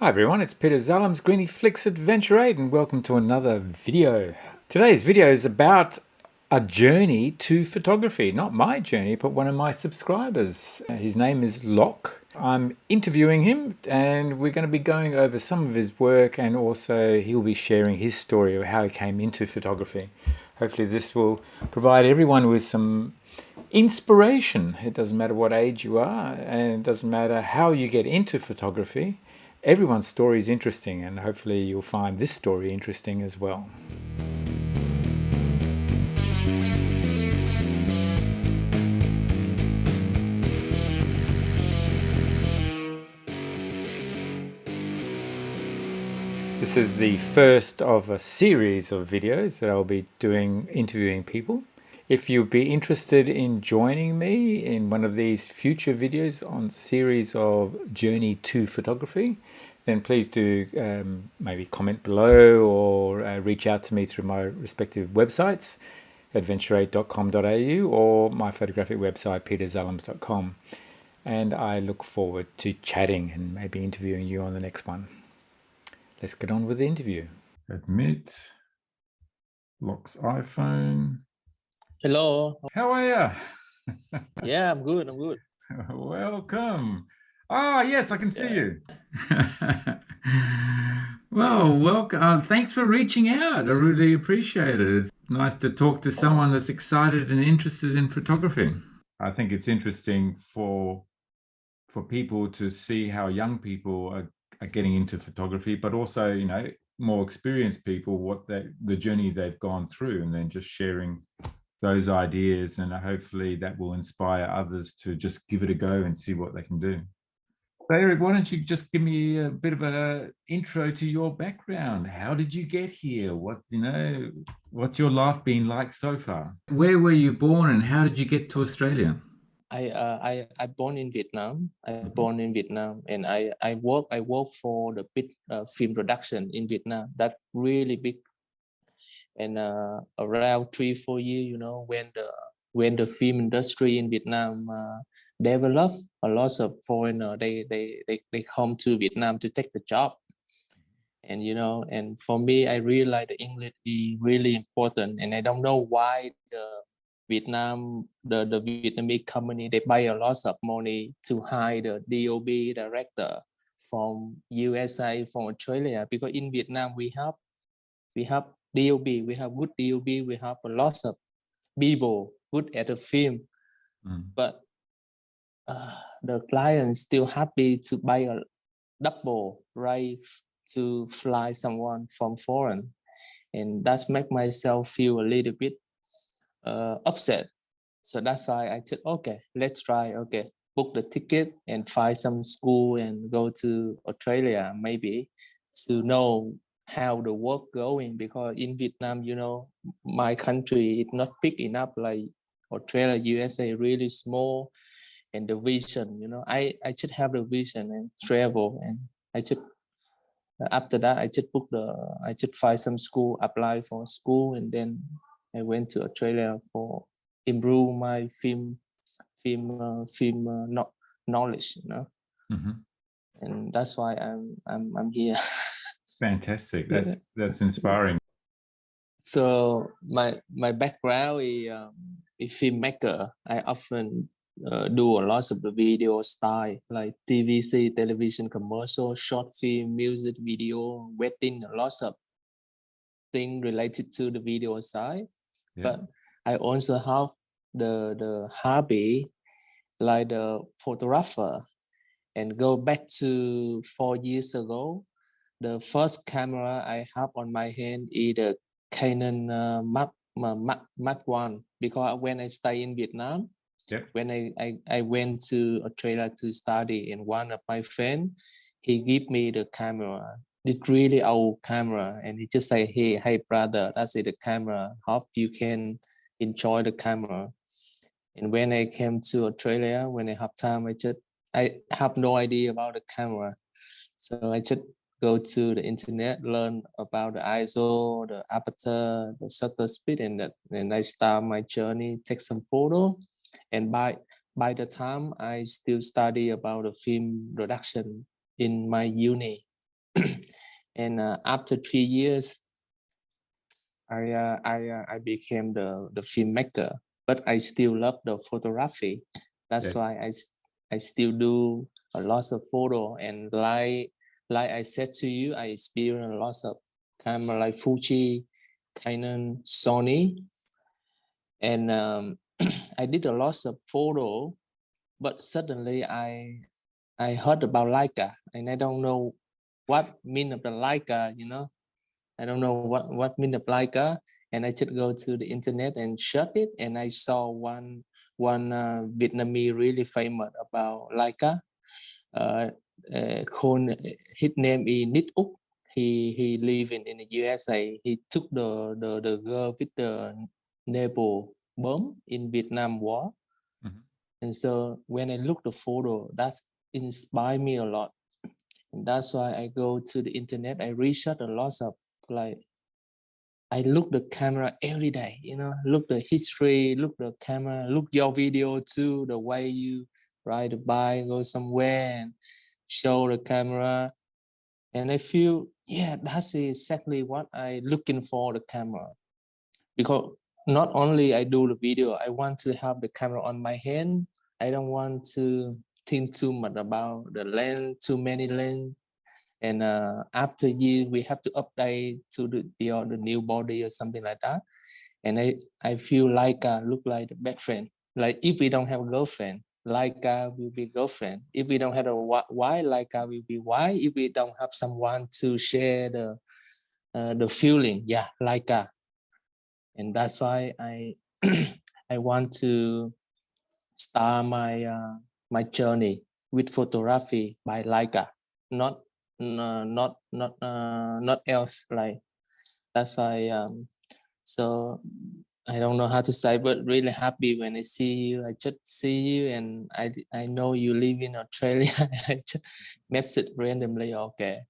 Hi everyone, it's Peter Zalum's Griniflix Adventure 8 and welcome to another video. Today's video is about a journey to photography. Not my journey, but one of my subscribers. His name is Loc. I'm interviewing him and we're going to be going over some of his work, and also he'll be sharing his story of how he came into photography. Hopefully this will provide everyone with some inspiration. It doesn't matter what age you are, and it doesn't matter how you get into photography. Everyone's story is interesting, and hopefully you'll find this story interesting as well. This is the first of a series of videos that I'll be doing interviewing people. If you'd be interested in joining me in one of these future videos on series of journey to photography, then please do maybe comment below or reach out to me through my respective websites, adventure8.com.au or my photographic website, peterzalums.com. And I look forward to chatting and maybe interviewing you on the next one. Let's get on with the interview. Admit, Loc's iPhone. Hello. How are you? Yeah, I'm good. Welcome. Ah, yes, I can see you. Well, welcome. Thanks for reaching out. I really appreciate it. It's nice to talk to someone that's excited and interested in photography. I think it's interesting for people to see how young people are getting into photography, but also, you know, more experienced people, what the journey they've gone through, and then just sharing those ideas, and hopefully that will inspire others to just give it a go and see what they can do. So Eric, why don't you just give me a bit of an intro to your background? How did you get here? What's your life been like so far? Where were you born and how did you get to Australia? I born in Vietnam. And I work for the big film production in Vietnam. That really big. And around 3-4 years, you know, when the film industry in Vietnam developed, a lot of foreigner they come to Vietnam to take the job. And you know, and for me, I realized the English is really important, and I don't know why the Vietnamese company, they buy a lot of money to hire the DOB director from USA, from Australia, because in Vietnam we have DOB, we have good DOB, we have a lot of people good at the film, but the client still happy to buy a double right to fly someone from foreign, and that's make myself feel a little bit upset. So that's why I said, okay, let's try. Okay, book the ticket and find some school and go to Australia maybe to know how the work going, because in Vietnam, you know, my country is not big enough like Australia, USA, really small, and the vision, you know, I should have the vision and travel, and I should after that I should find some school, apply for school, and then I went to Australia for improve my knowledge, you know. And that's why I'm here. Fantastic. That's inspiring. So my background is a filmmaker. I often do a lot of the video style like TVC, television commercial, short film, music video, wedding, a lot of things related to the video side. Yeah. But I also have the hobby like the photographer, and go back to 4 years ago. The first camera I have on my hand is the Canon Mark 1, because when I stay in Vietnam, yep, when I went to Australia to study, and one of my friends, he gave me the camera. It's really old camera, and he just say, hey brother, that's it, the camera. Hope you can enjoy the camera. And when I came to Australia, when I have time, I have no idea about the camera. So I just go to the internet, learn about the ISO, the aperture, the shutter speed, and I start my journey, take some photo. And by the time I still study about the film production in my uni. And after 3 years, I became the filmmaker, but I still love the photography. That's why I still do a lot of photo. And like I said to you, I experience a lot of camera like Fuji, Canon, Sony, and I did a lot of photo. But suddenly I heard about Leica, and I don't know what mean of the Leica, you know. I don't know what mean of Leica, and I just go to the internet and search it, and I saw one Vietnamese really famous about Leica. Called, his name is Nick. He live in the USA. He took the girl with the naval bomb in Vietnam War. And so when I look the photo, that inspired me a lot. And that's why I go to the internet. I research a lot of, like, I look the camera every day, you know, look the history, look the camera, look your video too, the way you ride a bike, go somewhere and show the camera. And I feel, yeah, that's exactly what I looking for the camera. Because not only I do the video, I want to have the camera on my hand. I don't want to think too much about the lens, too many lens. And after years, we have to update to the new body or something like that. And I feel like look like the best friend. Like if we don't have a girlfriend, Leica will be girlfriend. If we don't have a wife, Leica will be wife. If we don't have someone to share the feeling, yeah, Leica. And that's why I I want to start my journey with photography by Leica, not not else. Like that's why. So I don't know how to say, but really happy when I see you. I just see you, and I know you live in Australia. I just message randomly. Okay,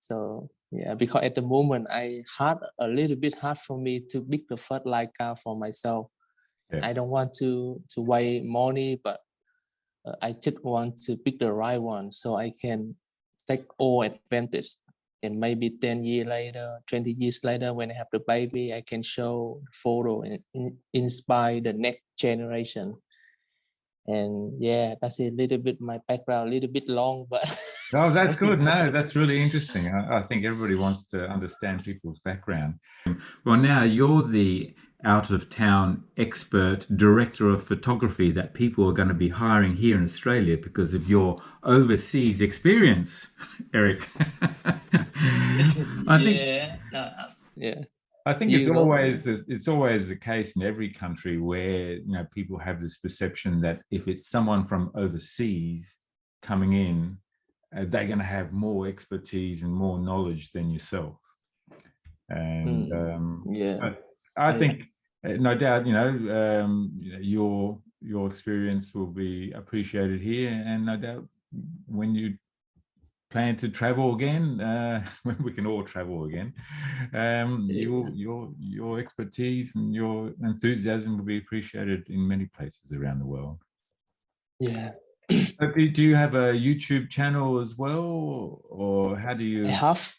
so yeah, because at the moment I had a little bit hard for me to pick the first Leica for myself. I don't want to waste money, but I just want to pick the right one so I can take all advantage. And maybe 10 years later, 20 years later, when I have the baby, I can show the photo and inspire the next generation. And yeah, that's a little bit my background, a little bit long, but Oh, that's good. No, that's really interesting. I think everybody wants to understand people's background. Well, now you're the out of town expert director of photography that people are going to be hiring here in Australia because of your overseas experience, Eric. I think, yeah. I think it's always the case in every country where people have this perception that if it's someone from overseas coming in, they're going to have more expertise and more knowledge than yourself. And I think, no doubt, your experience will be appreciated here, and no doubt when you plan to travel again, when we can all travel again, your expertise and your enthusiasm will be appreciated in many places around the world. Yeah. Do you have a YouTube channel as well, or how do you? I have.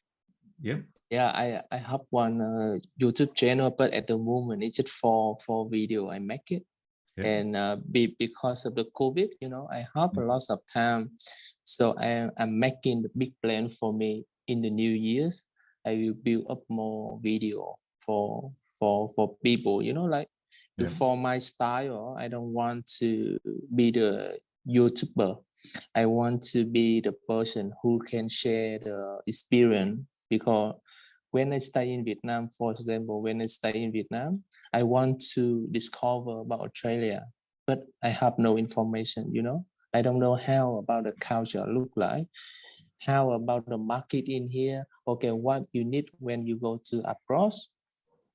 Yep. Yeah, I have one YouTube channel, but at the moment it's just for video. I make it, and because of the COVID, I have a lot of time, so I'm making the big plan for me in the new years. I will build up more video for people, like for my style. I don't want to be the YouTuber. I want to be the person who can share the experience, because when I stay in Vietnam, for example, when I stay in Vietnam, I want to discover about Australia, but I have no information, I don't know how about the culture look like, how about the market in here, okay, what you need when you go to abroad,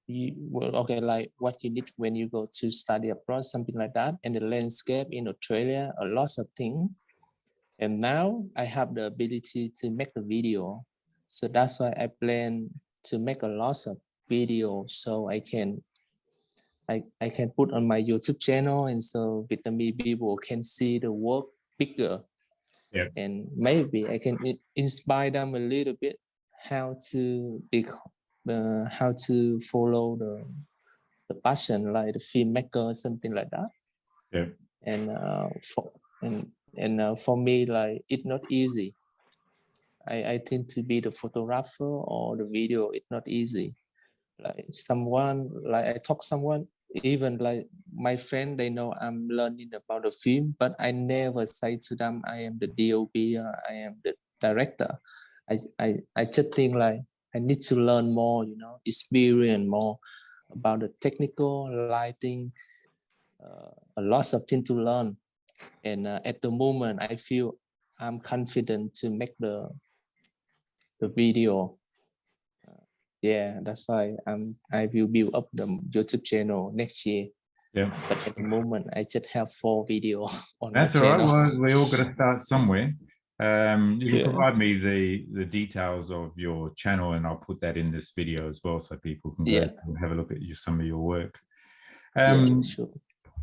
like what you need when you go to study abroad, something like that, and the landscape in Australia, a lot of things. And now I have the ability to make a video. So that's why I plan to make a lot of videos so I can put on my YouTube channel, and so Vietnamese people can see the work bigger. And maybe I can inspire them a little bit. how to follow the passion, like the filmmaker, something like that. Yeah. And for me, like it's not easy. I think to be the photographer or the video, it's not easy. Like someone, like I talk someone, even like my friend, they know I'm learning about the film, but I never say to them I am the DOP or I am the director. I just think like I need to learn more, you know, experience more about the technical lighting, a lot of things to learn. And at the moment, I feel I'm confident to make the video. Yeah, that's why I will build up the YouTube channel next year. Yeah. But at the moment, I just have 4 videos on That's my all right. channel. Well, we all got to start somewhere. You can Yeah. provide me the details of your channel, and I'll put that in this video as well, so people can go and have a look at some of your work. Yeah, sure.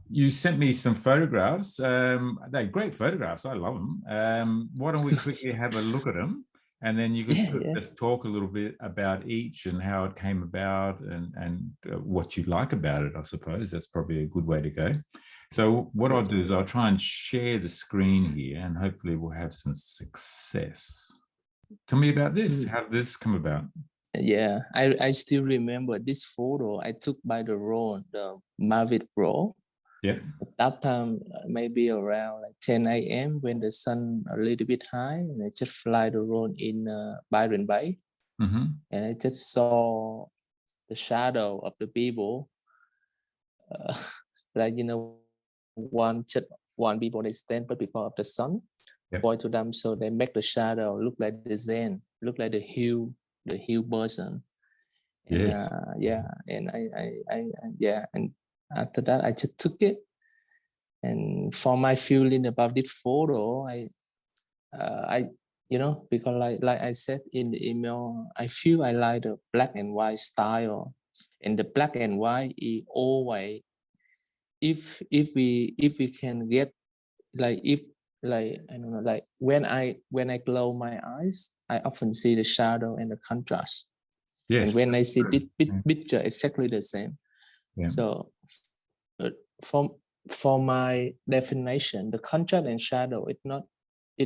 You sent me some photographs. They're great photographs. I love them. Why don't we quickly have a look at them, and then you can just talk a little bit about each and how it came about, and what you like about it. I suppose that's probably a good way to go. So what I'll do is I'll try and share the screen here, and hopefully we'll have some success. Tell me about this. How did this come about? Yeah, I still remember this photo I took by the drone, the Mavic Pro. Yeah. At that time, maybe around like 10 a.m. when the sun a little bit high, and I just fly the drone in Byron Bay, and I just saw the shadow of the people, like you know, one people they stand but because of the sun, point to them, so they make the shadow look like the Zen, look like the hill person. And Yes. and and after that I just took it. And for my feeling about this photo, I you know, because like I said in the email, I feel I like the black and white style, and the black and white is always, if we can get, like if, like I don't know, like when I close my eyes, I often see the shadow and the contrast. Yes. And when I see this picture, exactly the same. Yeah. So for my definition, the contrast and shadow, it's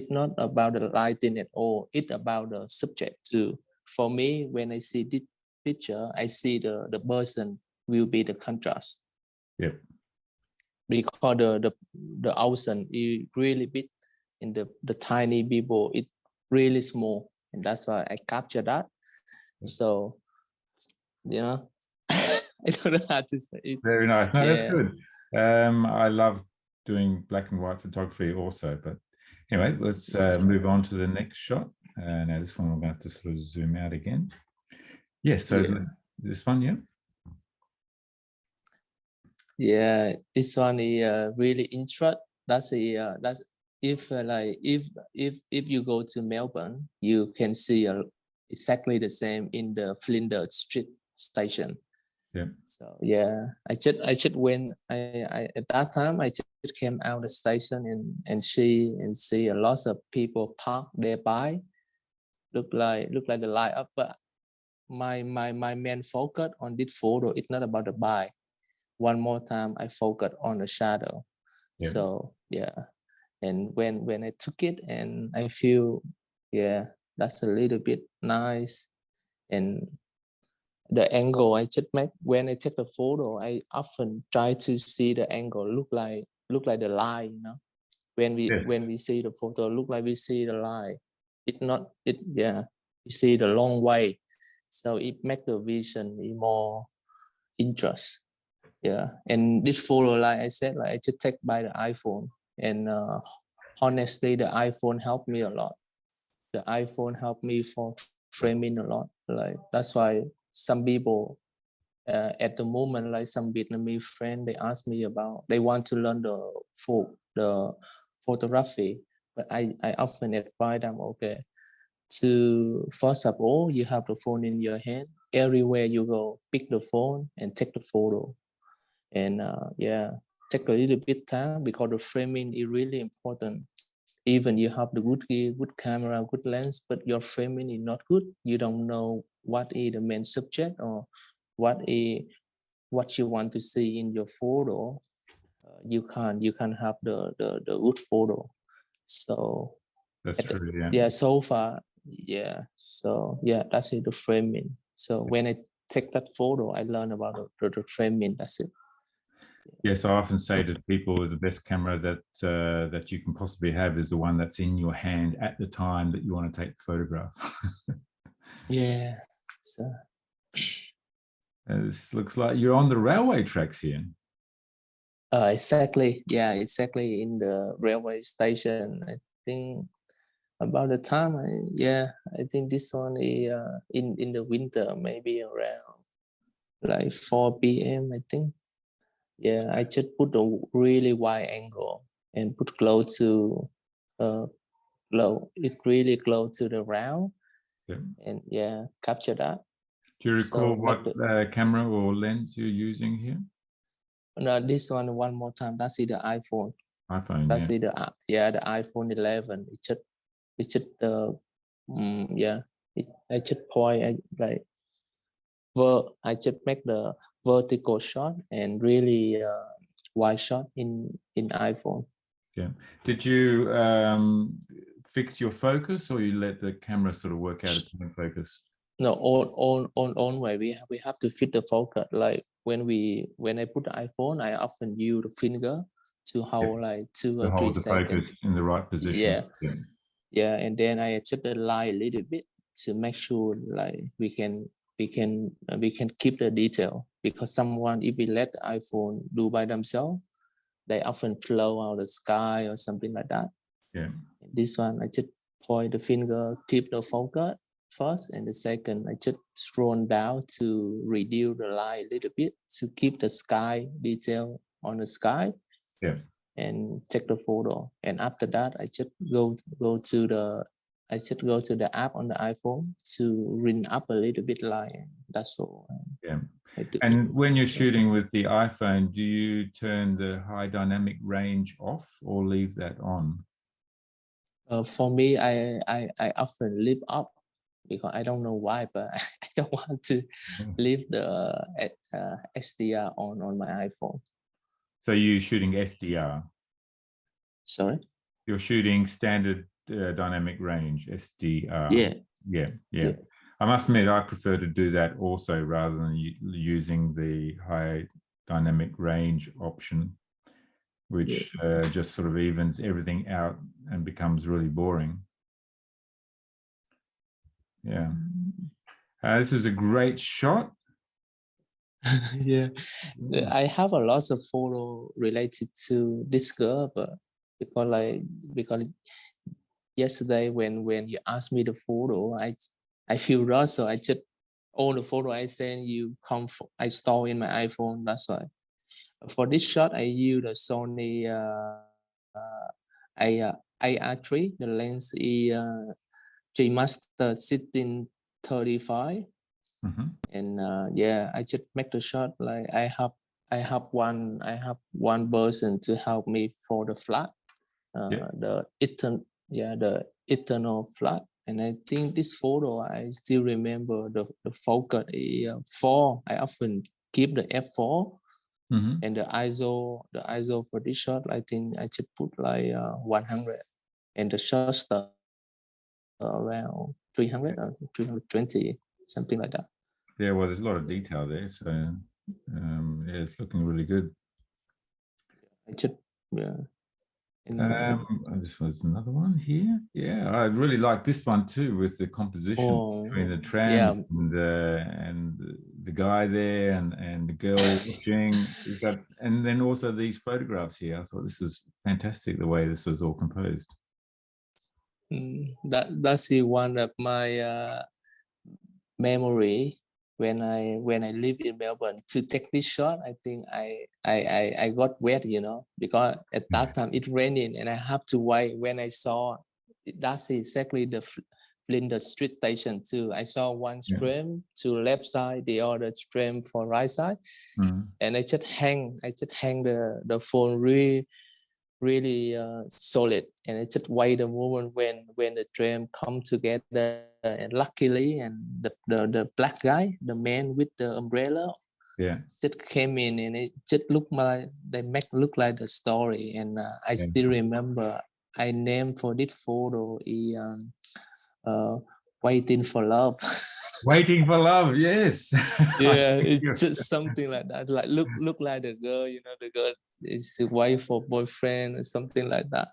not about the lighting at all. It's about the subject too. For me, when I see this picture, I see the person will be the contrast. Yep. Because the ocean is really big, and the tiny people it's really small, and that's why I capture that. So you know, I don't know how to say it. Very nice. No, that's good. I love doing black and white photography also, but anyway, let's move on to the next shot. Now this one we're going to have to sort of zoom out again. Yes, so this one, yeah, this one is really interesting. That's if like if you go to Melbourne, you can see exactly the same in the Flinders Street station. Yeah. So yeah, I just went. I at that time I just came out of the station and see a lot of people parked nearby. Look like the light up, but my main focus on this photo is not about the buy. One more time, I focus on the shadow. Yeah. So yeah, and when I took it, and I feel, yeah, that's a little bit nice. And the angle I just make when I take a photo, I often try to see the angle look like the line, you know. When we see the photo, look like we see the line. It's not it. Yeah, we see the long way, so it make the vision more interest. Yeah, and this photo, like I said, like I just take by the iPhone, and honestly, the iPhone helped me a lot. The iPhone helped me for framing a lot. Like that's why some people at the moment, like some Vietnamese friend, they ask me about, they want to learn the photography, but I often advise them, okay, to first of all, you have the phone in your hand. Everywhere you go, pick the phone and take the photo. And take a little bit time, because the framing is really important. even you have the good gear, good camera, good lens, but your framing is not good, you don't know what is the main subject or what you want to see in your photo. You can't have the good photo. So That's true. Yeah. yeah, so far, yeah. So yeah, that's it, the framing. So when I take that photo, I learn about the framing. That's it. Yes, I often say to people, the best camera that you can possibly have is the one that's in your hand at the time that you want to take the photograph. Yeah. So This looks like you're on the railway tracks here. exactly. Yeah, exactly, in the railway station. I think about the time. I think this one is in the winter, maybe around like 4 p.m. I think. Yeah, I just put a really wide angle and put close to it really close to the ground. Yeah. And yeah, capture that. Do you recall So what camera or lens you're using here? no, this one more time. That's the iPhone. iPhone. That's yeah. the iPhone 11. It's just yeah. I just point I just make the vertical shot and really wide shot in iPhone. Yeah. Did you fix your focus, or you let the camera sort of work out its own focus? No, on way we have to fit the focus. Like when I put the iPhone, I often use the finger to hold like 2 To or 3 hold the seconds. focus in the right position. Yeah, and then I adjust the light a little bit to make sure like we can keep the detail, because someone, if we let the iPhone do by themselves, they often flow out the sky or something like that. Yeah. This one, I just point the finger, keep the focus first, and the second, I just scroll down to reduce the light a little bit to keep the sky detail on the sky. Yeah. And take the photo. And after that, I just go to the app on the iPhone to ring up a little bit light. That's all. Yeah. And when you're shooting with the iPhone, do you turn the high dynamic range off or leave that on? For me, I often leave up, because I don't know why, but I don't want to leave the SDR on my iPhone. So you're shooting SDR? Sorry? You're shooting standard dynamic range, SDR? Yeah. I must admit, I prefer to do that also rather than using the high dynamic range option, which just sort of evens everything out and becomes really boring. Yeah. This is a great shot. Yeah, I have a lot of photo related to this girl, but because yesterday when you asked me the photo, I feel lost, so I just all the photo I send you I store in my iPhone. That's why for this shot I use the Sony AR3. The lens is G Master 1635. And yeah, I just make the shot like I have one person to help me for the flat, the eternal flat. And I think this photo, I still remember the focus is 4. I often keep the f4. And the ISO for this shot, I think I just put like 100, and the shutter around 300 or 320, something like that. Yeah, well, there's a lot of detail there, so yeah, it's looking really good. I just this was another one here. Yeah, I really like this one too, with the composition between the tram and the guy there and the girl watching. And then also these photographs here. I thought this is fantastic, the way this was all composed. That's one of my memory when I live in Melbourne. To take this shot, I think I got wet, because at that time it raining, and I have to wait. When I saw, that's exactly the Flinders Street station too. I saw one stream to left side, the other stream for right side, and I just hang the phone really really solid, and it's just wait a moment when the frame come together. And luckily, and the black guy, the man with the umbrella, Yeah. just came in, and it just looked like they make look like the story. And I Yeah. still remember I named for this photo waiting for love. Waiting for love, yes. Yeah, it's just something like that. Like look like the girl, you know, the girl is the wife or boyfriend or something like that.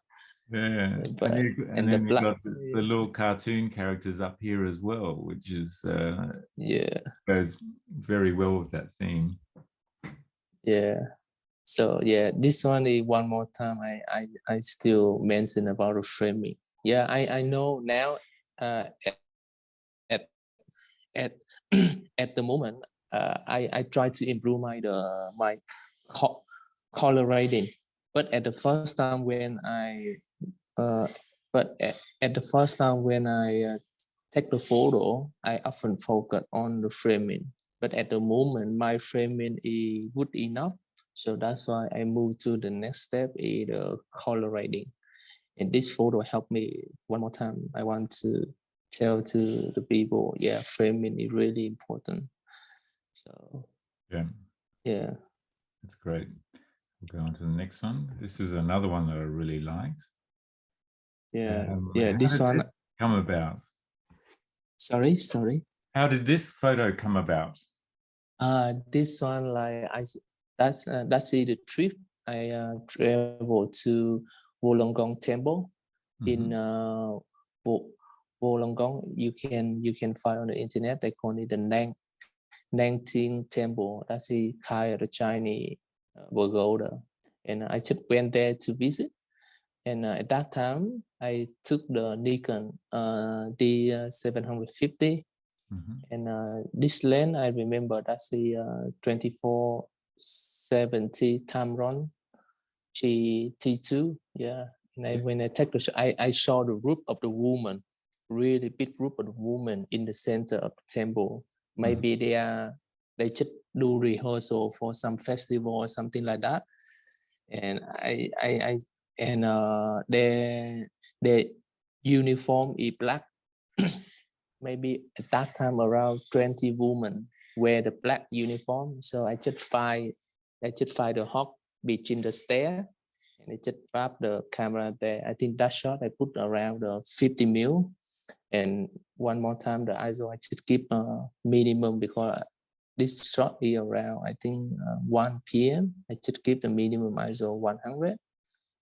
Yeah, But and the then you've black, got the little cartoon characters up here as well, which is yeah, goes very well with that theme. yeah. So yeah, this one is one more time. I still mention about the framing. Yeah, I know now. At at at the moment, I try to improve my color grading. But at the first time when uh, at the first time when I take the photo, I often focus on the framing. But at the moment, my framing is good enough, so that's why I move to the next step, is the color grading. And this photo helped me one more time. I want to tell to the people, yeah, framing is really important. So Yeah, that's great. We'll go on to the next one. This is another one that I really liked. yeah, How this did one. it come about? Sorry. How did this photo come about? This one, like that's the trip. I traveled to Wollongong Temple in Wollongong. You can find on the internet. They call it the Nangting Temple. That's the kind of the Chinese pagoda. And I just went there to visit. And at that time, I took the Nikon D750. And this lens, I remember that's the 2470 Tamron T2. Yeah. And when I take the shot, I saw the roof of the woman, really big roof of the woman in the center of the temple. Maybe they just do rehearsal for some festival or something like that. And their uniform is black. Maybe at that time around 20 women wear the black uniform. So I just find the hawk between the stair, and I just grab the camera there. I think that shot I put around 50 mil. And one more time the ISO I just keep minimum, because this shot is around, I think 1 p.m. I just keep the minimum ISO 100,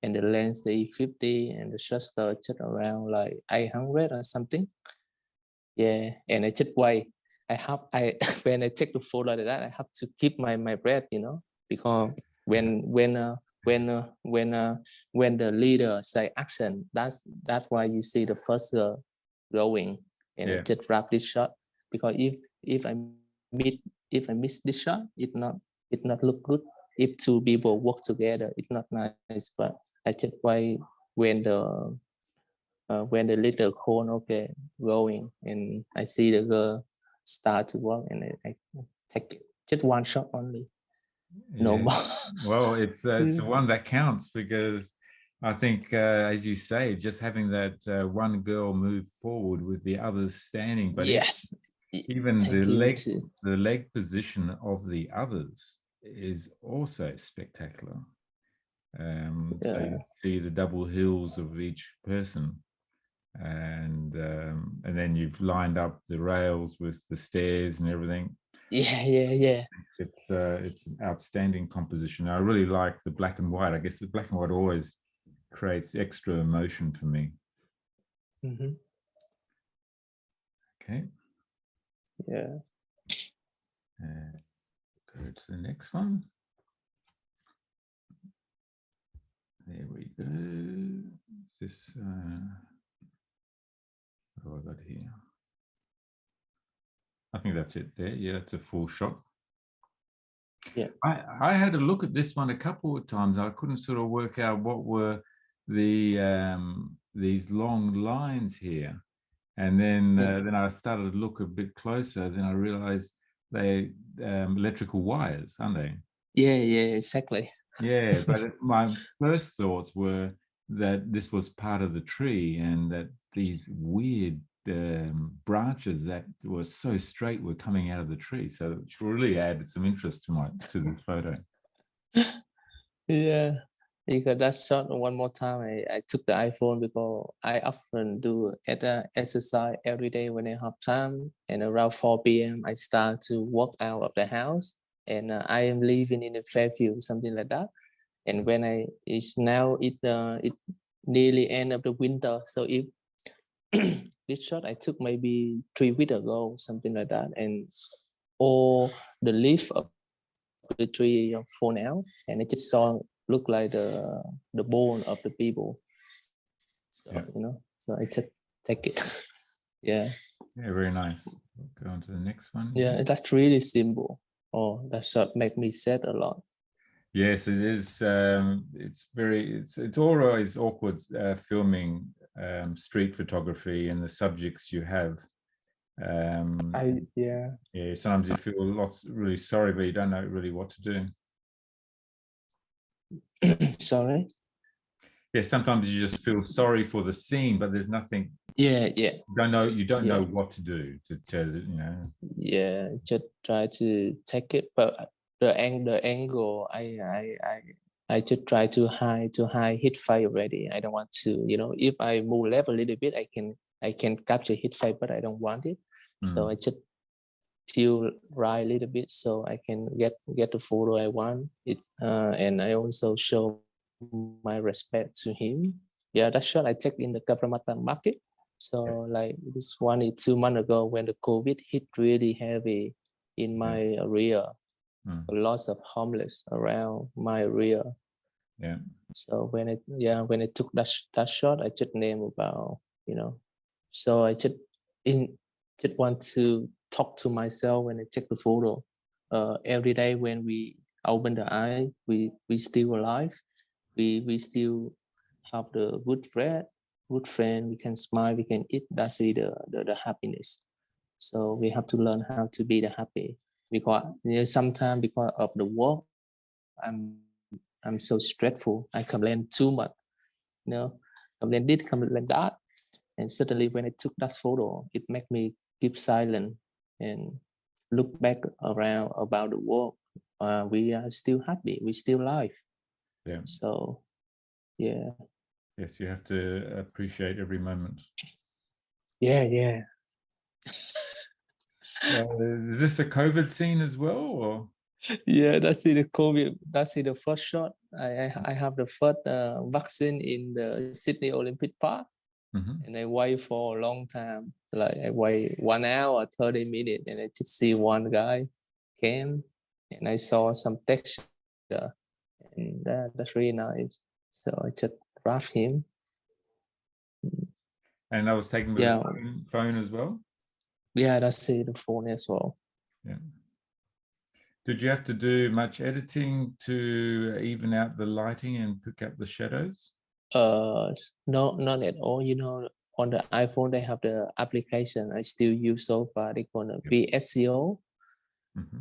and the lens is 50, and the shutter just around like 800 or something. Yeah, and I just wait. When I take the photo like that, I have to keep my breath, you know, because when the leader say action, that's why you see the first going, and I just wrap this shot, because if I miss this shot, it not look good. If two people work together, it's not nice. But I just wait when the little cone going, and I see the girl start to walk, and I take just one shot only, no more. Well, it's the one that counts, because I think, as you say, just having that one girl move forward with the others standing, but yes, even the leg position of the others is also spectacular. So you see the double heels of each person, and then you've lined up the rails with the stairs and everything. Yeah. It's an outstanding composition. I really like the black and white. I guess the black and white always creates extra emotion for me. Okay. Yeah. Go to the next one. There we go. Is this what have I got here? I think that's it there. Yeah, it's a full shot. Yeah. I had a look at this one a couple of times. I couldn't sort of work out what were the these long lines here, and then I started to look a bit closer. Then I realized they electrical wires, aren't they? Yeah, exactly. Yeah, but my first thoughts were that this was part of the tree and that these weird branches that were so straight were coming out of the tree. So it really added some interest to the photo. Yeah, because that shot one more time. I took the iPhone because I often do exercise every day when I have time. And around 4 p.m. I start to walk out of the house, and I am living in a Fairfield, something like that. And when it's now it nearly end of the winter, so if this shot I took maybe 3 weeks ago, something like that, and all the leaf of the tree fall out, and it just saw look like the bone of the people. So Yeah. so I just take it. Yeah. Yeah, very nice. We'll go on to the next one. Yeah, that's really simple. Oh, that shot make me sad a lot. Yes, it is. It's always awkward filming street photography and the subjects you have. Yeah. Yeah, sometimes you feel really sorry, but you don't know really what to do. Sorry. Yeah, sometimes you just feel sorry for the scene, but there's nothing. Yeah. You don't know what to do Yeah, just try to take it, but the angle I just try to hide hit fire already. I don't want to, if I move left a little bit, I can capture hit fire, but I don't want it. So I just tilt right a little bit so I can get the photo I want it, and I also show my respect to him. Yeah, that shot I take in the Cabramatta market. So like this one is 2 months ago when the COVID hit really heavy in my area. Lots of homeless around my area. Yeah. So when I took that shot, I just name about, so I just want to talk to myself when I take the photo. Every day when we open the eye, we still alive. We still have the good friend. We can smile, we can eat. That's the happiness. So we have to learn how to be the happy, because sometimes because of the work, I'm so stressful. I complain too much, complain this, complain that, and suddenly when I took that photo, it made me keep silent and look back around about the world. We are still happy. We still alive. Yeah. So, yeah. Yes, you have to appreciate every moment. Yeah. Is this a COVID scene as well, or? Yeah, that's the COVID. That's the first shot. I have the first vaccine in the Sydney Olympic Park, and I wait for a long time. Like I wait 1 hour, 30 minutes, and I just see one guy came, and I saw some texture, and that's really nice. So I just grab him. And that was taken with a phone as well? Yeah, that's the phone as well. Yeah. Did you have to do much editing to even out the lighting and pick up the shadows? No, not at all. On the iPhone, they have the application I still use so far. They call it VSCO.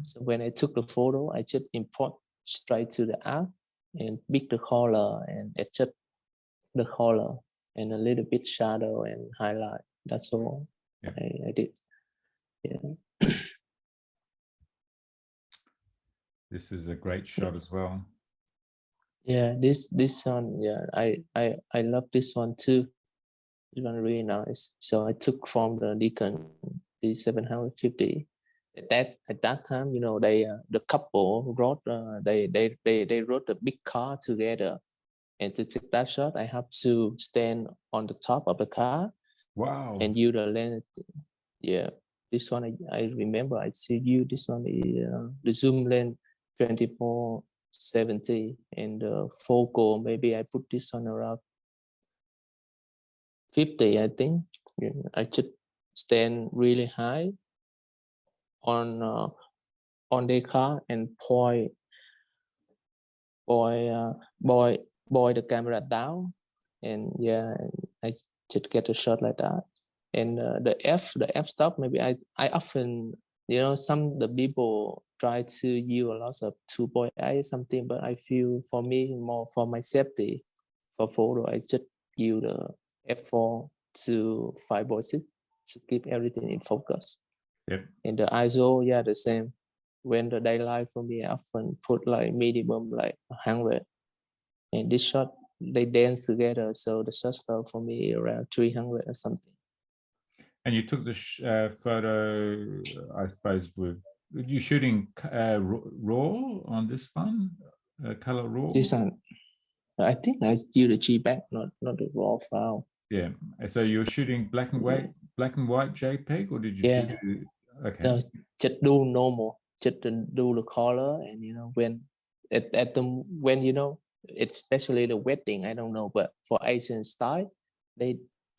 So when I took the photo, I just import straight to the app and pick the color and adjust the color and a little bit shadow and highlight. That's all I did. Yeah. This is a great shot as well. Yeah, this one, yeah, I love this one too. This one really nice. So I took from the Nikon D750. At that time, they the couple wrote they wrote a big car together, and to take that shot, I have to stand on the top of the car. Wow! And use the lens. Yeah, this one I remember. I see you. This one is the zoom lens 24-70, and the focal maybe I put this on around 50, I think. Yeah, I should stand really high on the car and point the camera down, and I should get a shot like that. And the f stop, maybe I often, the people try to use a lot of 2.8 something, but I feel for me more for my safety for photo, I just use the f4 to 5.6 to keep everything in focus. Yep. And the ISO, yeah, the same. When the daylight for me, I often put like minimum like 100. And this shot, they dance together. So the shutter for me around 300 or something. And you took the photo, I suppose, with you shooting raw on this one, color raw. This one, I think I use the G-back, not the raw file. Yeah. So you're shooting black and white JPEG, or did you do? Okay. No, just do normal, just do the color, and you know when when you know, especially the wedding, I don't know, but for Asian style,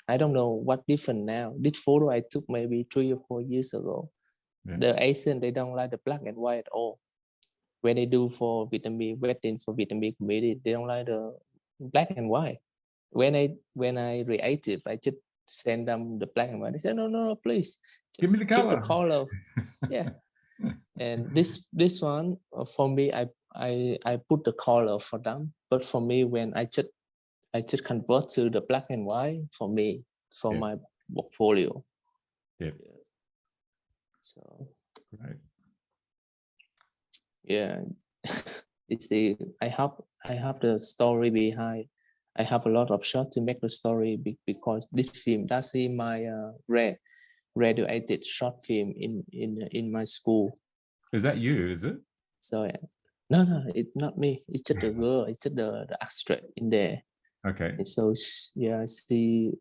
I don't know what different now. This photo I took maybe 3 or 4 years ago. Yeah. The Asian, they don't like the black and white at all. When they do for Vietnamese weddings for Vietnamese community, they don't like the black and white. When I reacted, I just send them the black and white. They said, no, please give me the color. Keep the color. Yeah. And this one for me, I put the color for them. But for me, when I just convert to the black and white for me, for my portfolio. Yeah. So right. Yeah. You see, I have the story behind. I have a lot of shots to make the story because this film, that's in my graduated short film in my school. Is that you? Is it? So no, it's not me. It's just the girl. It's just the extra in there. Okay. And so yeah, she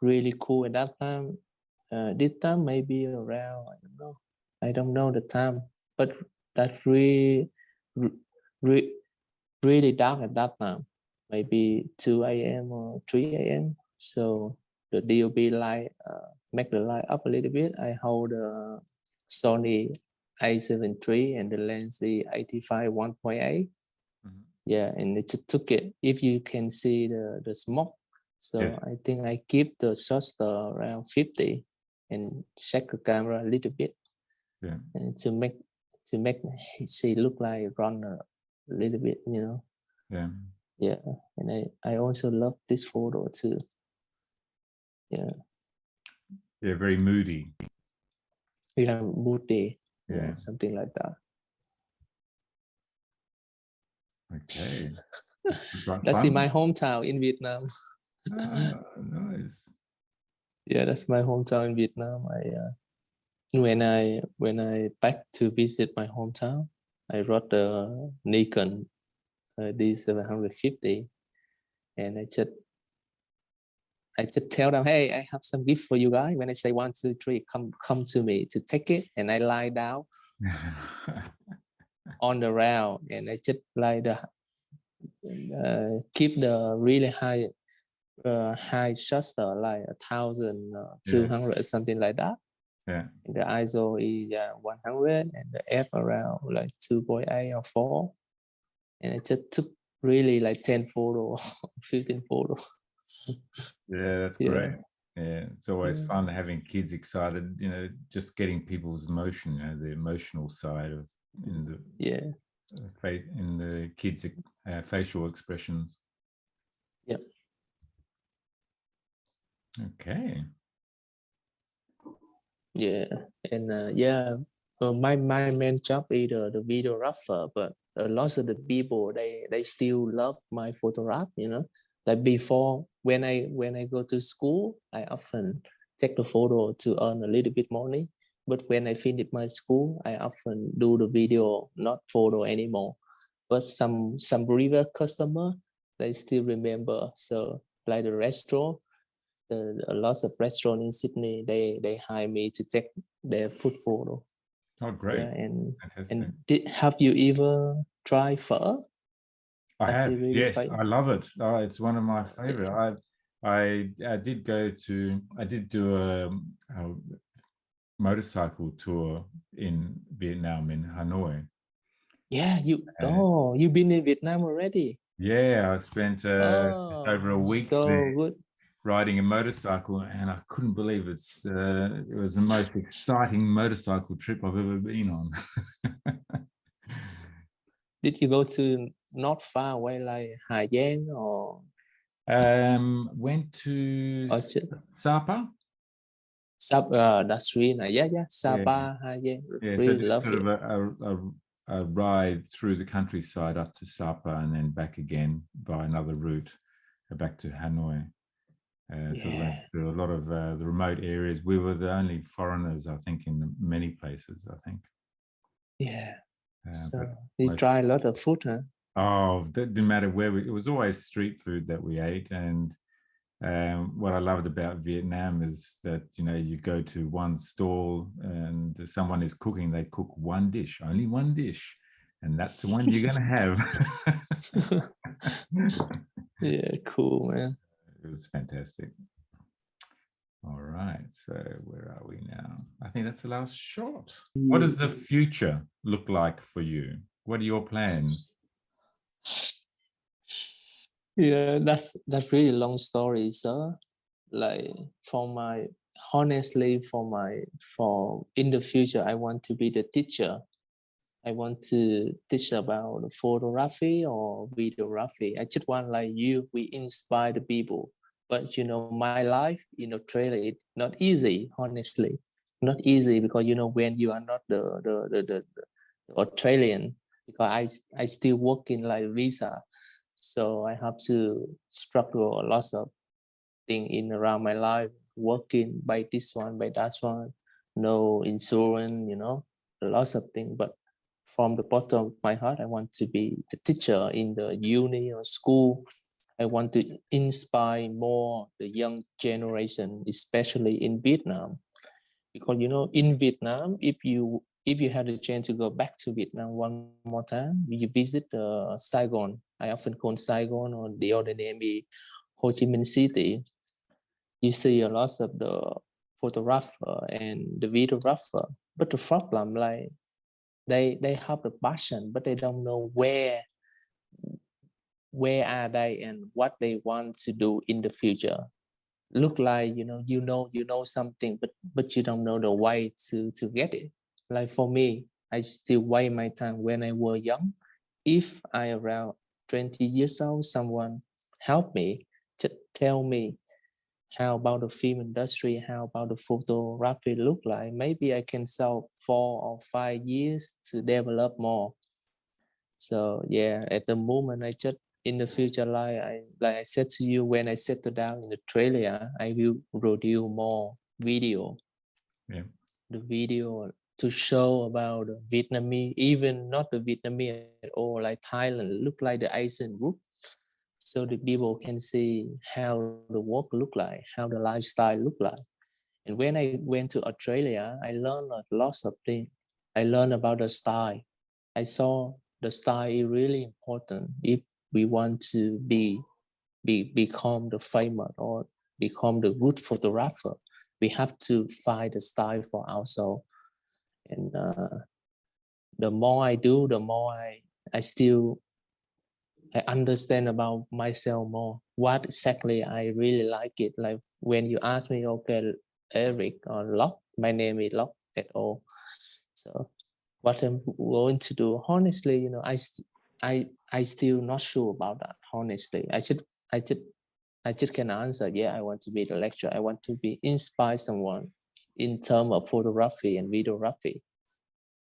really cool at that time. This time maybe around, I don't know the time, but that's really dark at that time, maybe 2 a.m. or 3 a.m. So the DOB light, make the light up a little bit. I hold the Sony A7 III and the lens the 85 1.8. Yeah, and it just took it. If you can see the smoke, so I think I keep the shutter around 50 and check the camera a little bit, and to make she look like runner a little bit, you know. Yeah, and I also love this photo too. Yeah, very moody. Yeah, moody. Yeah, something like that. Okay. That's in my hometown in Vietnam. Nice. Yeah, that's my hometown in Vietnam. When I back to visit my hometown, I brought the Nikon D750, and I just tell them, hey, I have some gift for you guys. When I say 1, 2, 3, come to me to take it, and I lie down on the ground, and I just lie keep the really high shutter like 1,200 something like that. Yeah. And the ISO is 100 and the f around like 2.8 or 4. And I just took really like 10 photos, 15 photos. Yeah, that's great. Yeah, it's always fun having kids excited, you know, just getting people's emotion, you know, the emotional side of in the kids' facial expressions. Yeah. Okay. Yeah, and my main job is the videographer, but a lot of the people they still love my photograph, you know. Like before, when I go to school, I often take the photo to earn a little bit money. But when I finish my school, I often do the video, not photo anymore. But some river customer, they still remember. So like the restaurant, a lot of restaurants in Sydney, they hire me to take their food photo. Oh, great! Yeah, and have you ever tried pho? I have. Really yes, I love it. Oh, it's one of my favorite. I did go to. I did do a motorcycle tour in Vietnam, in Hanoi. Yeah, you've been in Vietnam already. Yeah, I spent just over a week so there. Good. riding a motorcycle, and I couldn't believe it was the most exciting motorcycle trip I've ever been on. Did you go to not far away like Hà Giang or Went to just Sapa. that's really nice. Yeah, Sapa, Hà Giang. Yeah, so Really just love sort it. of a ride through the countryside up to Sapa and then back again by another route back to Hanoi. So we went through a lot of the remote areas. We were the only foreigners, I think, in many places, I think. Yeah. So But you try a lot of food, huh? Oh, it didn't matter where it was always street food that we ate. And what I loved about Vietnam is that, you know, you go to one stall and someone is cooking, they cook one dish, only one dish. And that's the one you're going to have. Yeah, cool, man. It was fantastic. All right, so where are we now? I think that's the last shot. What does the future look like for you? What are your plans? Yeah, that's really long story, sir. Like honestly, for in the future, I want to be the teacher. I want to teach about photography or videography. I just want like you, we inspire the people. But you know, my life in Australia, it's not easy, honestly. Not easy because you know when you are not the Australian, because I still work in like visa. So I have to struggle a lot of things in around my life, working by this one, by that one, no insurance, you know, lots of things. But from the bottom of my heart, I want to be the teacher in the uni or school. I want to inspire more the young generation, especially in Vietnam, because you know in Vietnam, if you had the chance to go back to Vietnam one more time, you visit Saigon. I often call Saigon, or the other name is Ho Chi Minh City. You see a lot of the photographer and the videographer, but the problem like they have the passion, but they don't know where are they and what they want to do in the future. Look like you know something, but you don't know the way to get it. Like for me, I still waste my time when I was young. If I around 20 years old, someone help me, just tell me how about the film industry, how about the photography look like, maybe I can sell 4 or 5 years to develop more. So yeah, at the moment, I just in the future, like I said to you, when I settle down in Australia, I will produce more video. Yeah. The video to show about the Vietnamese, even not the Vietnamese at all, like Thailand, look like the Asian group. So the people can see how the work look like, how the lifestyle look like. And when I went to Australia, I learned a lot of things. I learned about the style. I saw the style is really important if we want to become the famous or become the good photographer. We have to find the style for ourselves. And the more I do, the more I understand about myself more. What exactly I really like it. Like when you ask me, okay, Eric or Loc, my name is Loc at all. So what I'm going to do, honestly, you know, I still not sure about that. Honestly, I just can answer. Yeah, I want to be the lecturer. I want to be inspire someone in terms of photography and videography.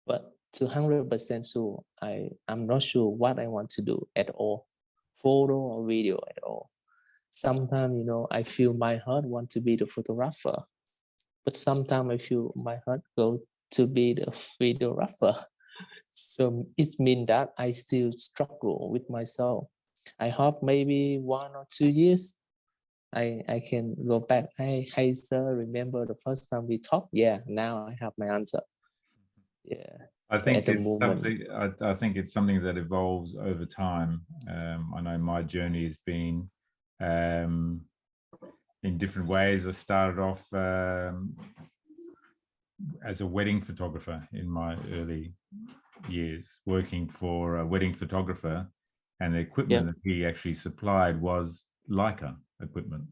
But 200% sure, I'm not sure what I want to do at all, photo or video at all. Sometimes, you know, I feel my heart want to be the photographer, but sometimes I feel my heart go to be the videographer. So it means that I still struggle with myself. I hope maybe 1 or 2 years I can go back. Hey sir, remember the first time we talked? Yeah, now I have my answer. Yeah. I So at think the it's moment, something. I think it's something that evolves over time. I know my journey has been in different ways. I started off as a wedding photographer in my early years, working for a wedding photographer, and the equipment that he actually supplied was Leica equipment.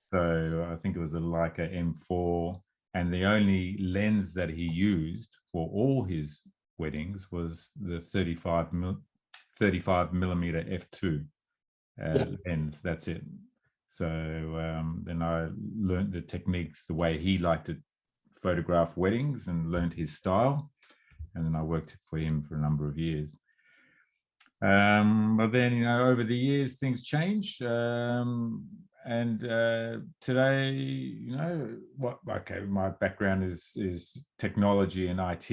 So I think it was a Leica M4, and the only lens that he used for all his weddings was the 35 millimeter f2 lens. That's it. So then I learned the techniques, the way he liked to photograph weddings, and learned his style. And then I worked for him for a number of years. But then, you know, over the years, things changed. And today, you know, my background is technology and IT.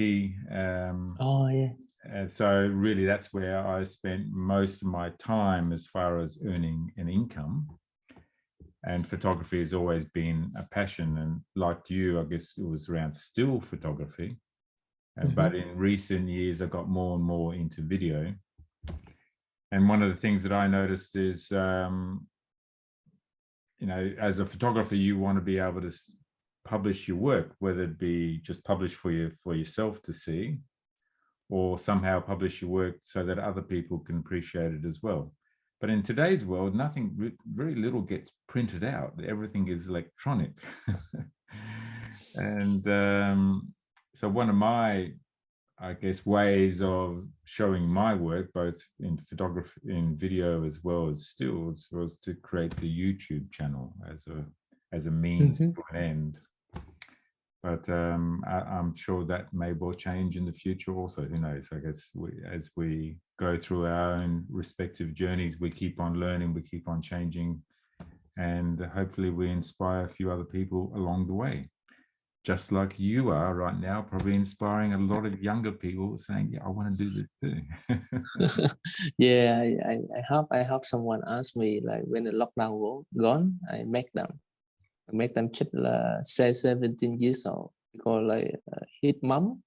Oh, yeah. And so really that's where I spent most of my time as far as earning an income. And photography has always been a passion. And like you, I guess it was around still photography. But in recent years, I got more and more into video. And one of the things that I noticed is, you know, as a photographer, you want to be able to publish your work, whether it be just publish for yourself to see, or somehow publish your work so that other people can appreciate it as well. But in today's world, very little gets printed out. Everything is electronic. And so one of my, I guess, ways of showing my work, both in photography, in video, as well as stills, was to create the YouTube channel as a means to an end. But I'm sure that may well change in the future also. Who knows? I guess as we go through our own respective journeys, we keep on learning, we keep on changing, and hopefully we inspire a few other people along the way. Just like you are right now, probably inspiring a lot of younger people saying, yeah, I want to do this too. Yeah, I have someone ask me, like, when the lockdown gone, I make them just 17 years old, because like his mom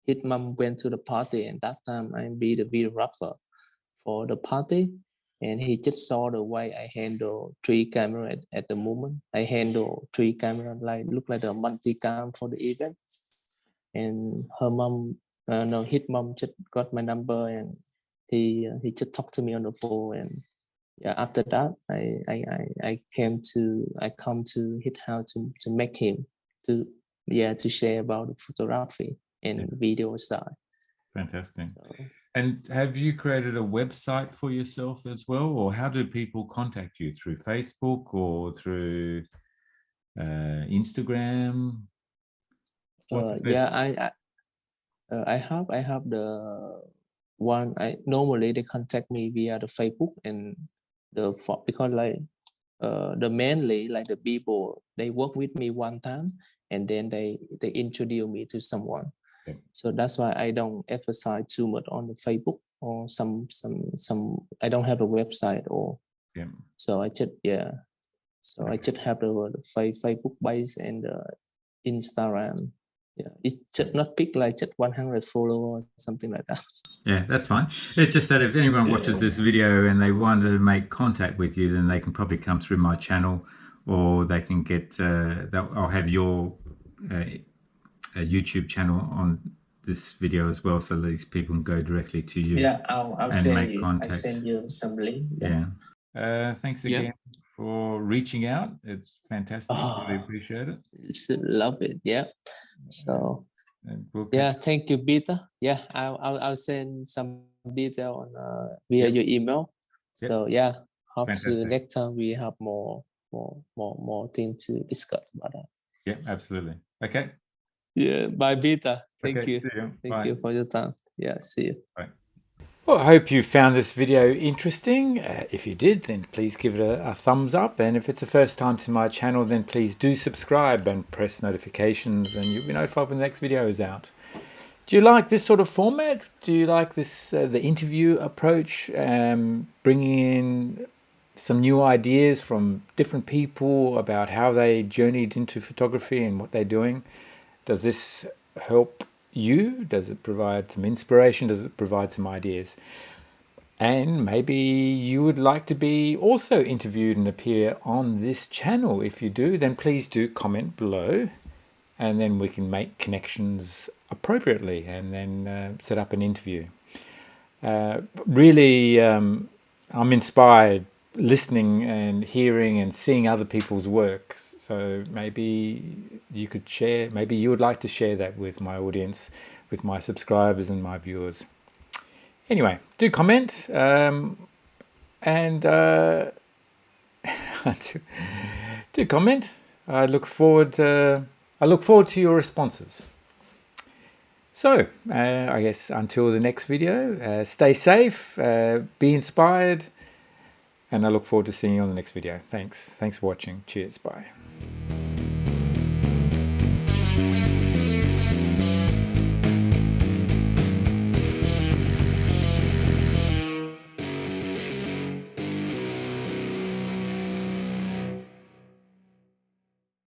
went to the party, and that time I be the videographer for the party, and he just saw the way I handle 3 cameras at the moment. I handle 3 cameras, like look like a multi-cam for the event. And her mom, no, his mom just got my number, and he just talked to me on the phone. And yeah, after that, I come to his house to make him to share about the photography and video side. Fantastic. And have you created a website for yourself as well, or how do people contact you? Through Facebook or through Instagram? Yeah, I have the one. Normally they contact me via the Facebook, and because like the mainly like the people, they work with me one time, and then they introduce me to someone. Okay. So that's why I don't emphasize too much on the Facebook, or some I don't have a website, or so I just I just have the Facebook base and the Instagram. Yeah, it's just not big, like just 100 followers, something like that. Yeah, that's fine. It's just that if anyone watches this video and they want to make contact with you, then they can probably come through my channel, or they can get, I'll have your YouTube channel on this video as well, so these people can go directly to you. Yeah, I'll send you. I send you some link. Yeah. Thanks again for reaching out. It's fantastic. Really appreciate it. Love it. Yeah. So thank you, Peter. Yeah, I'll send some detail on via your email. So hope to next time we have more things to discuss about that. Yeah, absolutely. Okay. Yeah, bye, Peter. Thank you. See you. Thank you for your time. Yeah, see you. Bye. Well, I hope you found this video interesting. If you did, then please give it a thumbs up. And if it's the first time to my channel, then please do subscribe and press notifications, and you'll be notified when the next video is out. Do you like this sort of format? Do you like this, the interview approach, bringing in some new ideas from different people about how they journeyed into photography and what they're doing? Does this help you? Does it provide some inspiration? Does it provide some ideas? And maybe you would like to be also interviewed and appear on this channel. If you do, then please do comment below, and then we can make connections appropriately and then set up an interview. Really, I'm inspired listening and hearing and seeing other people's work. So maybe you could share, maybe you would like to share that with my audience, with my subscribers and my viewers. Anyway, do comment and do comment. I look forward to your responses. So I guess until the next video, stay safe, be inspired, and I look forward to seeing you on the next video. Thanks for watching. Cheers. Bye.